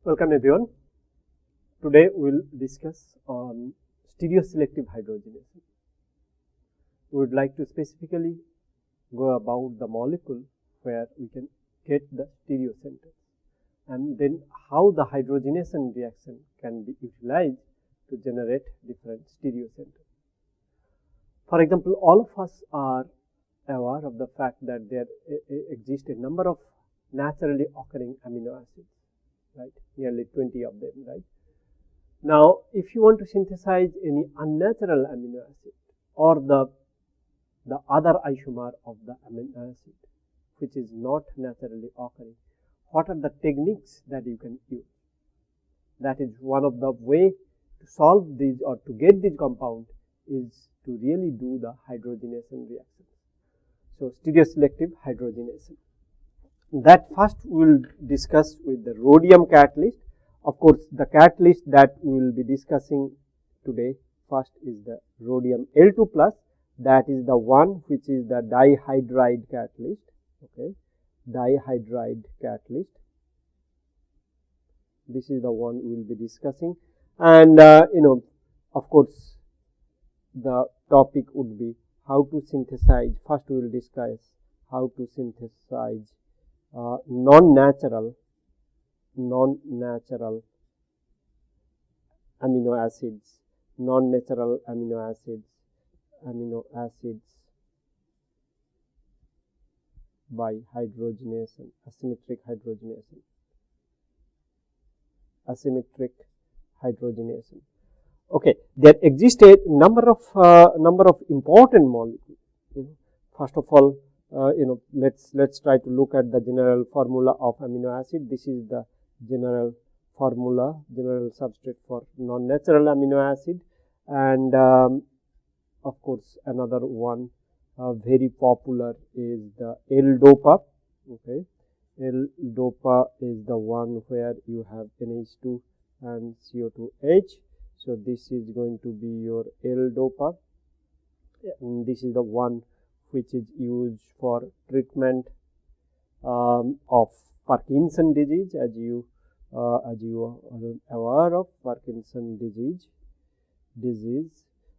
Welcome everyone. Today we will discuss on stereoselective hydrogenation. We would like to specifically go about the molecule where we can get the stereocenters and then how the hydrogenation reaction can be utilized to generate different stereocenters. For example, all of us are aware of the fact that there exist a number of naturally occurring amino acids. Right, nearly 20 of them, right. Now, if you want to synthesize any unnatural amino acid or the other isomer of the amino acid which is not naturally occurring, what are the techniques that you can use? That is one of the way to solve these or to get this compound is to really do the hydrogenation reaction. So, stereoselective hydrogenation. That first we will discuss with the rhodium catalyst. Of course, the catalyst that we will be discussing today first is the rhodium L2 plus, that is the one which is the dihydride catalyst, okay, dihydride catalyst. This is the one we will be discussing, and of course, the topic would be how to synthesize. First we will discuss how to synthesize non-natural amino acids by hydrogenation, asymmetric hydrogenation. Okay, there exist a number of important molecules. First of all, let's try to look at the general formula of amino acid. This is the general formula, general substrate for non-natural amino acid, and of course another one very popular is the L-dopa. Okay, L-dopa is the one where you have NH2 and CO2H. So this is going to be your L-dopa, and this is the one which is used for treatment of Parkinson disease, as you are aware of Parkinson disease,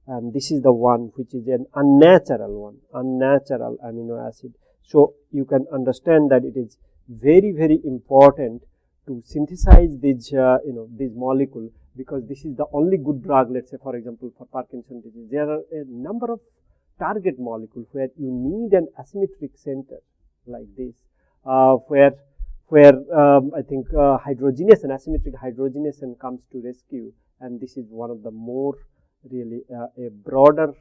and this is the one which is an unnatural amino acid. So you can understand that it is very important to synthesize this this molecule, because this is the only good drug. Let's say, for example, for Parkinson disease, there are a number of target molecule where you need an asymmetric center like this, where I think asymmetric hydrogenation comes to rescue, and this is one of the more really a broader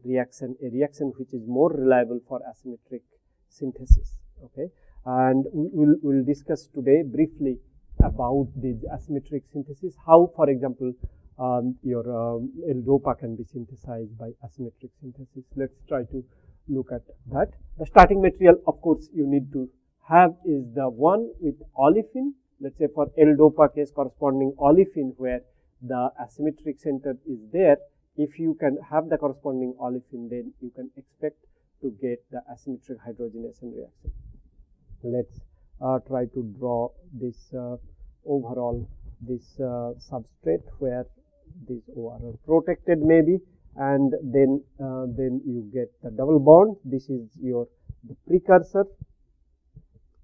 reaction, a reaction which is more reliable for asymmetric synthesis. Okay, and we'll discuss today briefly about the asymmetric synthesis, how, for example, your L-dopa can be synthesized by asymmetric synthesis. Let's try to look at that. The starting material, of course, you need to have is the one with olefin. Let's say for L-dopa case, corresponding olefin where the asymmetric center is there. If you can have the corresponding olefin, then you can expect to get the asymmetric hydrogenation reaction. Let's try to draw this overall this substrate where these are protected maybe, and then you get the double bond. This is the precursor,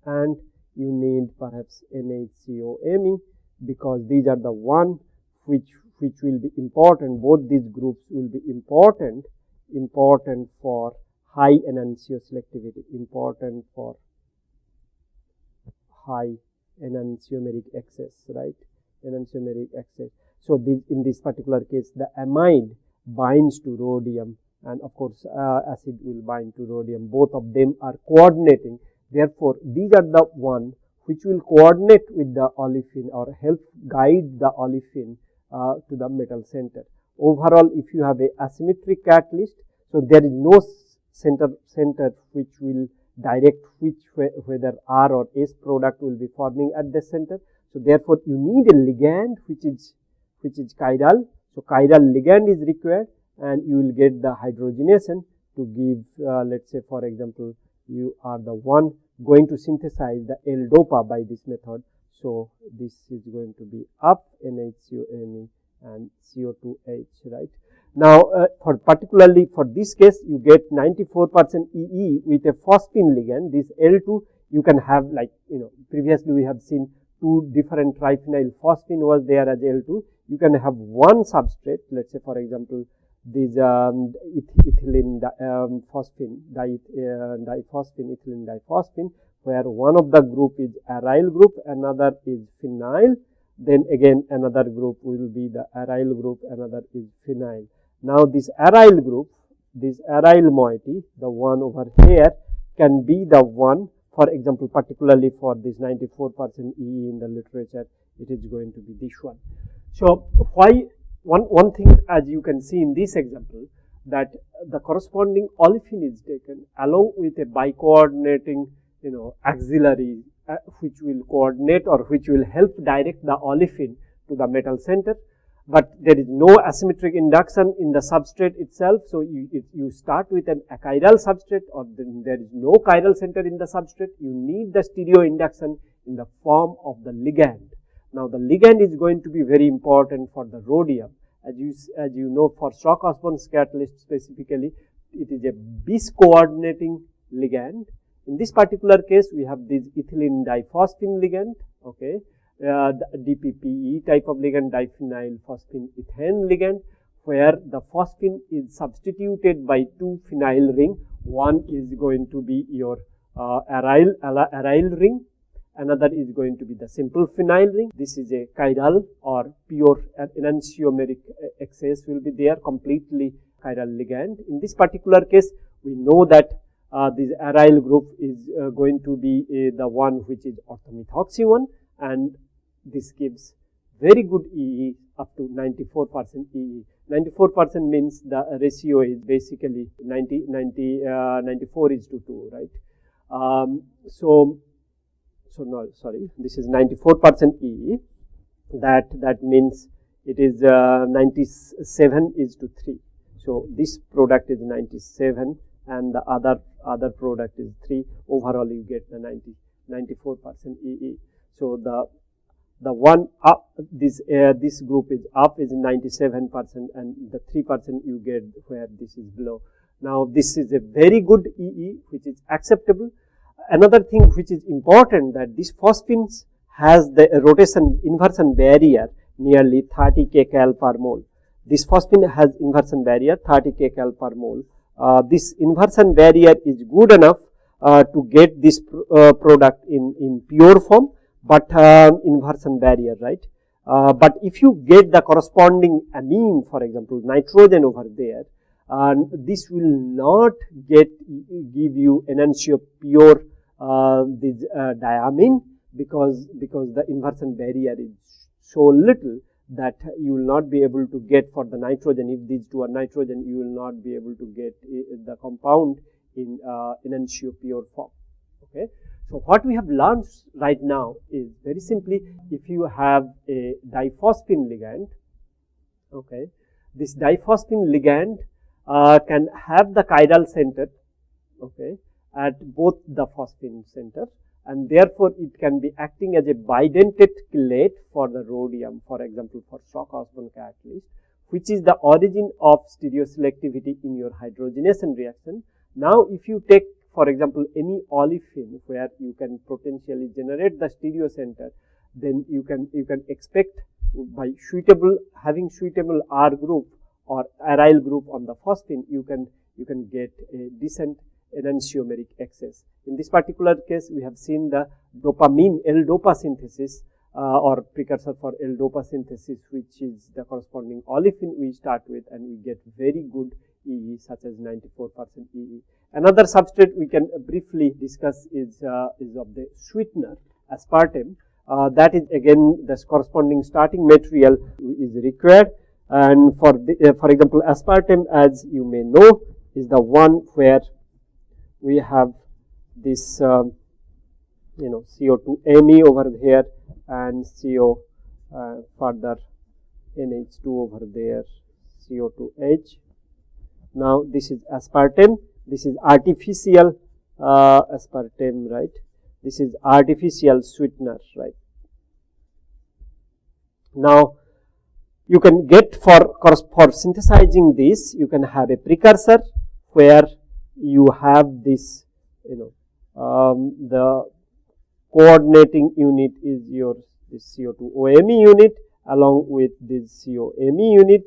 and you need perhaps NHCOMe, because these are the one which will be important. Both these groups will be important for high enantioselectivity, important for high enantiomeric excess, right? Enantiomeric excess. So in this particular case, the amide binds to rhodium, and of course acid will bind to rhodium. Both of them are coordinating. Therefore, these are the one which will coordinate with the olefin or help guide the olefin to the metal center. Overall, if you have a asymmetric catalyst, so there is no center which will direct whether R or S product will be forming at the center. So therefore, you need a ligand which is chiral. So chiral ligand is required, and you will get the hydrogenation to give, let's say, for example, you are the one going to synthesize the L-dopa by this method. So this is going to be up NH-CoMe and CO2H, right? Now, for particularly for this case, you get 94% EE with a phosphine ligand. This L2 you can have, like, previously we have seen two different triphenyl phosphine was there as L2. You can have one substrate, let's say for example this ethylene phosphine, diphosphine, ethylene diphosphine, where one of the group is aryl group, another is phenyl, then again another group will be the aryl group, another is phenyl. Now this aryl group, this aryl moiety, the one over here, can be the one, for example, particularly for this 94% EE in the literature, it is going to be this one. So why one thing, as you can see in this example, that the corresponding olefin is taken along with a bicoordinating auxiliary which will coordinate or which will help direct the olefin to the metal center, but there is no asymmetric induction in the substrate itself. So you start with an achiral substrate, or there is no chiral center in the substrate. You need the stereo induction in the form of the ligand. Now the ligand is going to be very important for the rhodium. As you know, for Stokes-Osborn's catalyst specifically, it is a bis coordinating ligand. In this particular case, we have this ethylene diphosphine ligand, okay, the DPPE type of ligand, diphenyl phosphine ethane ligand, where the phosphine is substituted by two phenyl ring. One is going to be your aryl ring, another is going to be the simple phenyl ring. This is a chiral or pure enantiomeric excess will be there, completely chiral ligand. In this particular case, we know that this aryl group is going to be the one which is orthomethoxy one, and this gives very good EE up to 94% EE. 94% means the ratio is basically 94:2, right? No, sorry, this is 94% EE. That means it is 97:3. So this product is 97 and the other product is 3. Overall you get the 94% EE. So the one up, this group is up is 97% and the 3% you get where this is below. Now this is a very good EE which is acceptable. Another thing which is important, that this phosphines has the rotation inversion barrier nearly 30 kcal per mole. This phosphine has inversion barrier 30 kcal per mole. This inversion barrier is good enough to get this product in pure form, but inversion barrier, right? But if you get the corresponding amine, for example, nitrogen over there, this will not give you enantio pure this diamine, because the inversion barrier is so little that you will not be able to get for the nitrogen. If these two are nitrogen, you will not be able to get the compound in enantio pure form. Okay. So what we have learned right now is very simply, if you have a diphosphine ligand, okay, this diphosphine ligand can have the chiral center, okay, at both the phosphine centers, and therefore it can be acting as a bidentate chelate for the rhodium, for example, for Stokes-Osborn catalyst, which is the origin of stereoselectivity in your hydrogenation reaction. Now, if you take, for example, any olefin where you can potentially generate the stereo center, then you can expect by having suitable R group or aryl group on the phosphine, you can get a decent enantiomeric excess. In this particular case, we have seen the dopamine L-dopa synthesis or precursor for L-dopa synthesis, which is the corresponding olefin we start with, and we get very good EE such as 94% EE. Another substrate we can briefly discuss is of the sweetener, aspartame. That is again the corresponding starting material is required, and for example, aspartame, as you may know, is the one where we have this CO2Me over here and CO further NH2 over there, CO2H. Now this is aspartame. This is artificial aspartame, right? This is artificial sweetener, right? Now, you can get for synthesizing this, you can have a precursor where you have this, the coordinating unit is your this CO2-OMe unit along with this COMe unit.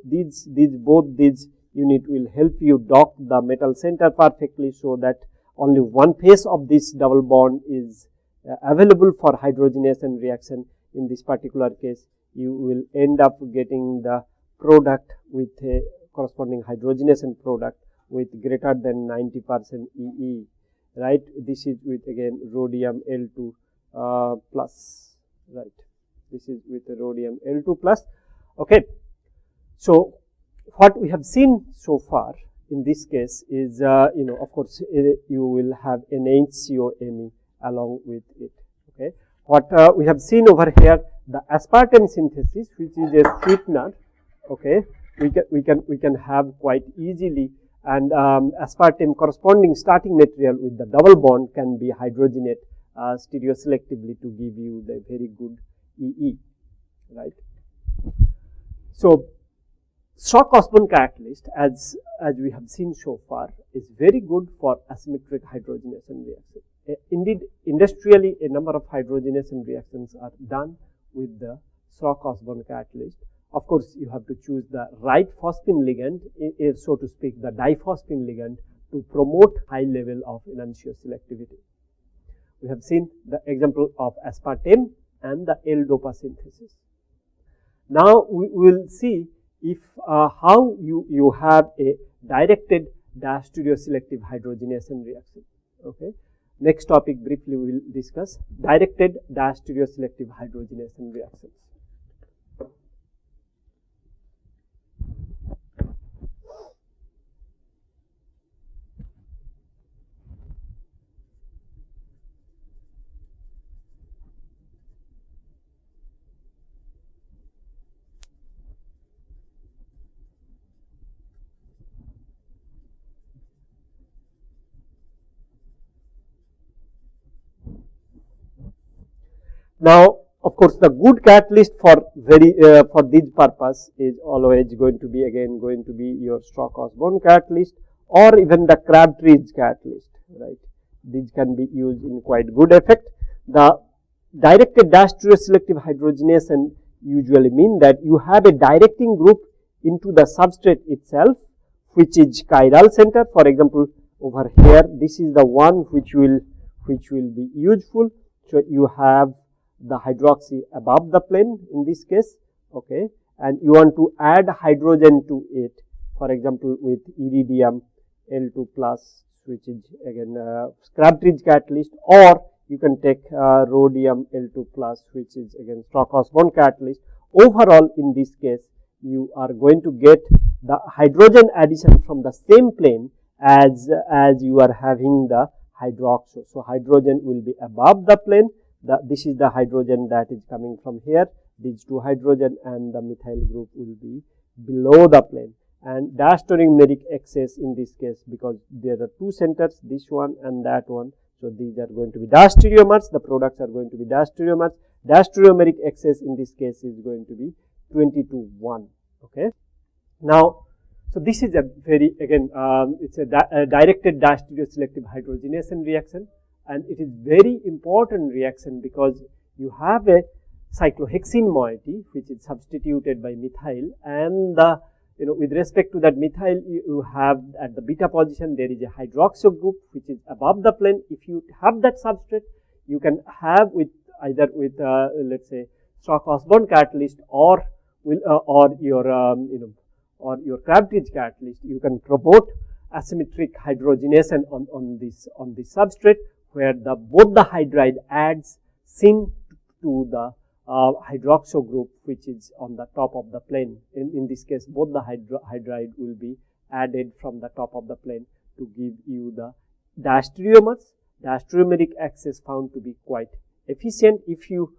Both these unit will help you dock the metal center perfectly, so that only one phase of this double bond is available for hydrogenation reaction. In this particular case, you will end up getting the product with a corresponding hydrogenation product with greater than 90% EE, right. This is with again rhodium L2 plus, right. This is with rhodium L2 plus. Okay. So, what we have seen so far in this case is, of course, you will have NHCOMe along with it. Okay. What we have seen over here, the aspartame synthesis, which is a sweetener. Okay. We can have quite easily, and aspartame corresponding starting material with the double bond can be hydrogenate stereoselectively to give you the very good EE, right. So, Stock-Osborne catalyst, as we have seen so far, is very good for asymmetric hydrogenation reaction. Indeed, industrially, a number of hydrogenation reactions are done with the Stock-Osborne catalyst. Of course, you have to choose the right phosphine ligand, so to speak, the diphosphine ligand, to promote high level of enantioselectivity. We have seen the example of aspartame and the L-dopa synthesis. Now, we will see if how you have a directed stereoselective hydrogenation reaction. Okay. Next topic briefly we will discuss directed stereoselective hydrogenation reactions. Now, of course, the good catalyst for this purpose is always going to be your Stock-Osborne catalyst or even the Crabtree's catalyst, right. These can be used in quite good effect. The directed stereoselective hydrogenation usually mean that you have a directing group into the substrate itself, which is chiral center. For example, over here, this is the one which will be useful. So you have the hydroxy above the plane in this case, okay, and you want to add hydrogen to it, for example, with iridium L2 plus, which is again Crabtree's catalyst, or you can take rhodium L2 plus, which is again Stock-Osborne catalyst. Overall, in this case, you are going to get the hydrogen addition from the same plane as you are having the hydroxo. So, hydrogen will be above the plane. This is the hydrogen that is coming from here. These two hydrogen and the methyl group will be below the plane. And diastereomeric excess in this case, because there are two centers, this one and that one. So, these are going to be diastereomers. The products are going to be diastereomers. Diastereomeric excess in this case is going to be 20:1. Okay. Now, so this is a very it's a directed stereoselective hydrogenation reaction. And it is very important reaction because you have a cyclohexene moiety which is substituted by methyl, and the with respect to that methyl, you have at the beta position there is a hydroxo group which is above the plane. If you have that substrate, you can have with either with let's say Stock-Osborne catalyst or your Crabtree's catalyst, you can promote asymmetric hydrogenation on this substrate, where both the hydride adds syn to the hydroxo group which is on the top of the plane. In this case, both the hydride will be added from the top of the plane to give you the diastereomers. Diastereomeric access found to be quite efficient. If you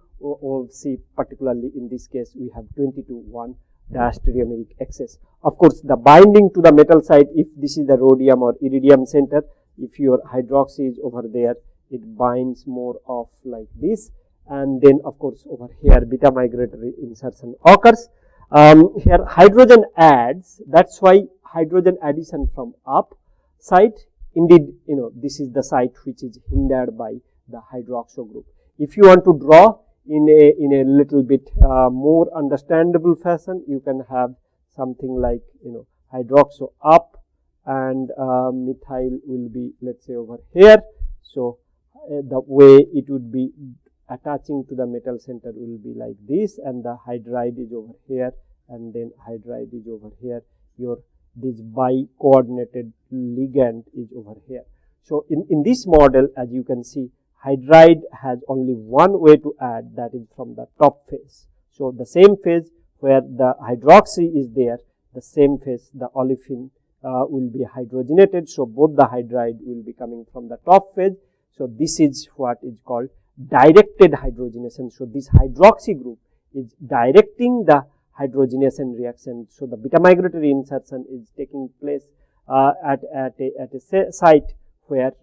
see, particularly in this case, we have 20:1 diastereomeric access. Of course, the binding to the metal side, if this is the rhodium or iridium center, if your hydroxy is over there, it binds more of like this, and then of course over here beta migratory insertion occurs. Here hydrogen adds, that's why hydrogen addition from up side, indeed this is the site which is hindered by the hydroxo group. If you want to draw in a little bit more understandable fashion, you can have something like hydroxo up and methyl will be, let's say, over here. So the way it would be attaching to the metal center will be like this, and the hydride is over here, and then hydride is over here. This bi-coordinated ligand is over here. So in this model, as you can see, hydride has only one way to add, that is from the top phase. So the same phase where the hydroxy is there, the same phase the olefin will be hydrogenated. So both the hydride will be coming from the top phase. So this is what is called directed hydrogenation. So this hydroxy group is directing the hydrogenation reaction. So the beta migratory insertion is taking place at a site where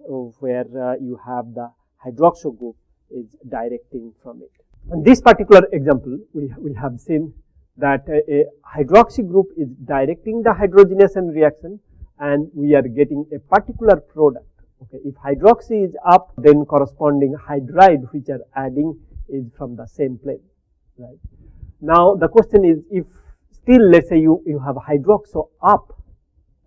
you have the hydroxo group is directing from it. In this particular example, we have seen that a hydroxy group is directing the hydrogenation reaction, and we are getting a particular product. Okay, if hydroxy is up, then corresponding hydride which are adding is from the same plane, right? Now the question is, if still let's say you have hydroxo up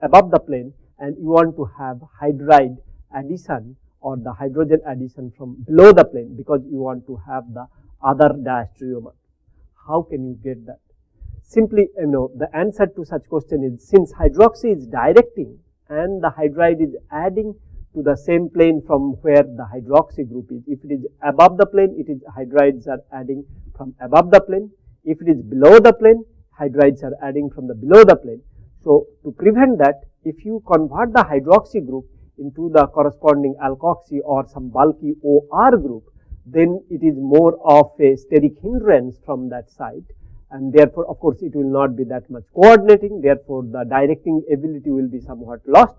above the plane and you want to have hydride addition or the hydrogen addition from below the plane because you want to have the other diastereomer, how can you get that? Simply, the answer to such question is, since hydroxy is directing and the hydride is adding to the same plane from where the hydroxy group is. If it is above the plane, it is hydrides are adding from above the plane. If it is below the plane, hydrides are adding from the below the plane. So to prevent that, if you convert the hydroxy group into the corresponding alkoxy or some bulky OR group, then it is more of a steric hindrance from that side, and therefore of course it will not be that much coordinating, therefore the directing ability will be somewhat lost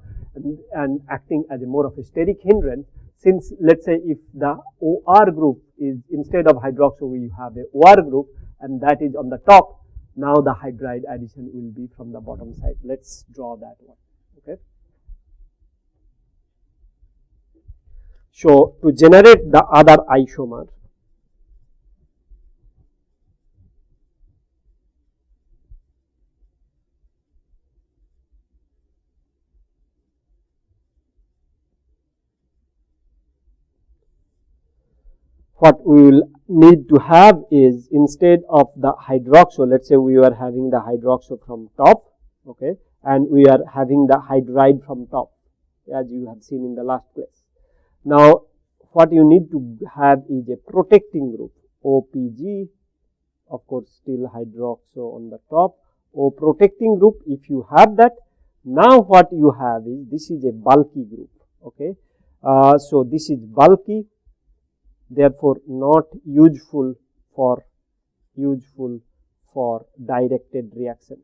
and acting as a more of a steric hindrance. Since let's say if the OR group is, instead of hydroxo we have a OR group and that is on the top, now the hydride addition will be from the bottom side. Let's draw that one. Okay. So to generate the other isomer, what we will need to have is, instead of the hydroxo, let's say we are having the hydroxo from top, okay, and we are having the hydride from top, as you have seen in the last class. Now what you need to have is a protecting group, OPG, of course still hydroxo on the top, O protecting group. If you have that, now what you have is, this is a bulky group, okay. So this is bulky, therefore not useful for directed reaction.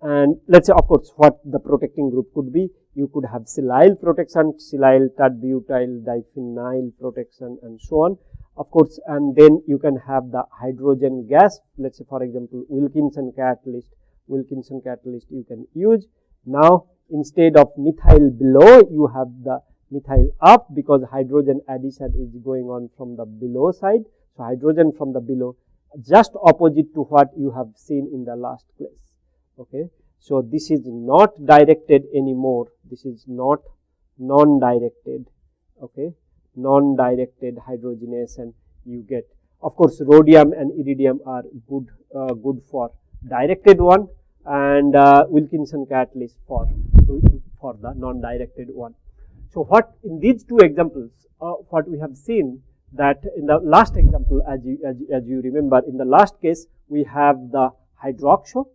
And let's say, of course, what the protecting group could be, you could have silyl protection, silyl tert-butyl diphenyl protection and so on, of course, and then you can have the hydrogen gas, let's say for example Wilkinson catalyst you can use. Now instead of methyl below, you have the methyl up, because hydrogen addition is going on from the below side. So hydrogen from the below, just opposite to what you have seen in the last class. Okay, so this is not directed anymore. This is not non-directed. Okay, non-directed hydrogenation you get. Of course, rhodium and iridium are good for directed one, and Wilkinson catalyst for the non-directed one. So what in these two examples, what we have seen, that in the last example, as you remember, in the last case we have the hydroxo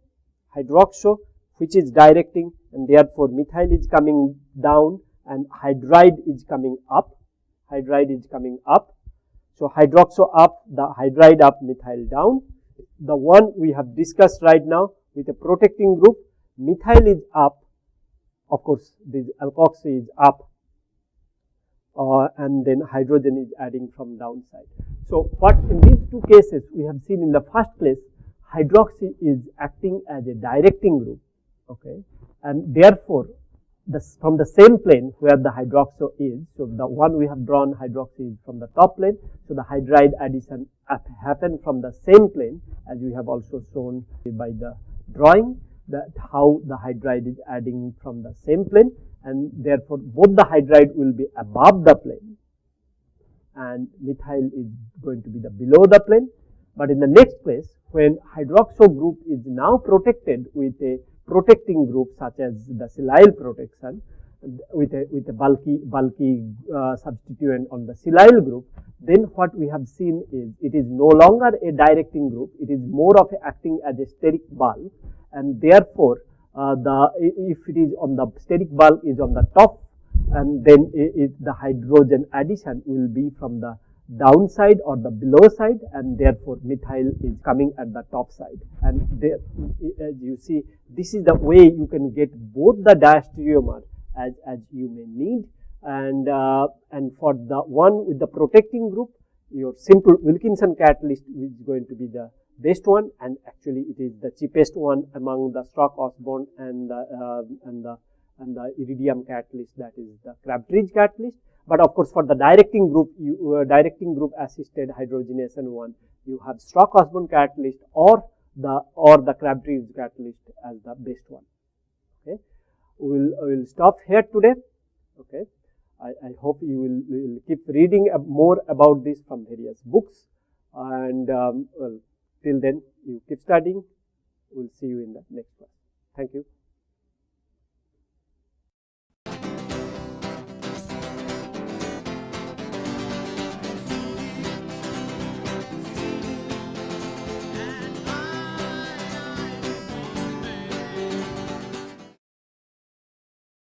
which is directing, and therefore methyl is coming down and hydride is coming up. So hydroxo up, the hydride up, methyl down. The one we have discussed right now with a protecting group, methyl is up, of course this alkoxy is up. and then hydrogen is adding from downside. So what in these two cases we have seen in the first place, hydroxy is acting as a directing group, okay, and therefore from the same plane where the hydroxo is, so the one we have drawn hydroxy is from the top plane, so the hydride addition happen from the same plane, as we have also shown by the drawing, that how the hydride is adding from the same plane, and therefore both the hydride will be above the plane and methyl is going to be the below the plane. But in the next place, when hydroxo group is now protected with a protecting group such as the silyl protection with a bulky substituent on the silyl group, then what we have seen is it is no longer a directing group, it is more of a acting as a steric bulk, and therefore if it is on the steric bulk is on the top, and then the hydrogen addition will be from the downside or the below side, and therefore methyl is coming at the top side. And there, as you see, this is the way you can get both the diastereomer as you may need, and for the one with the protecting group, your simple Wilkinson catalyst is going to be the best one, and actually it is the cheapest one among the Strock-Osborne and the iridium catalyst, that is the Crabtree catalyst. But of course, for the directing group, directing group assisted hydrogenation one, you have Strock-Osborne catalyst or the Crabtree catalyst as the best one. Okay, we will stop here today. Okay, I hope you will keep reading more about this from various books, and well, till then you keep studying. We'll see you in the next class. Thank you.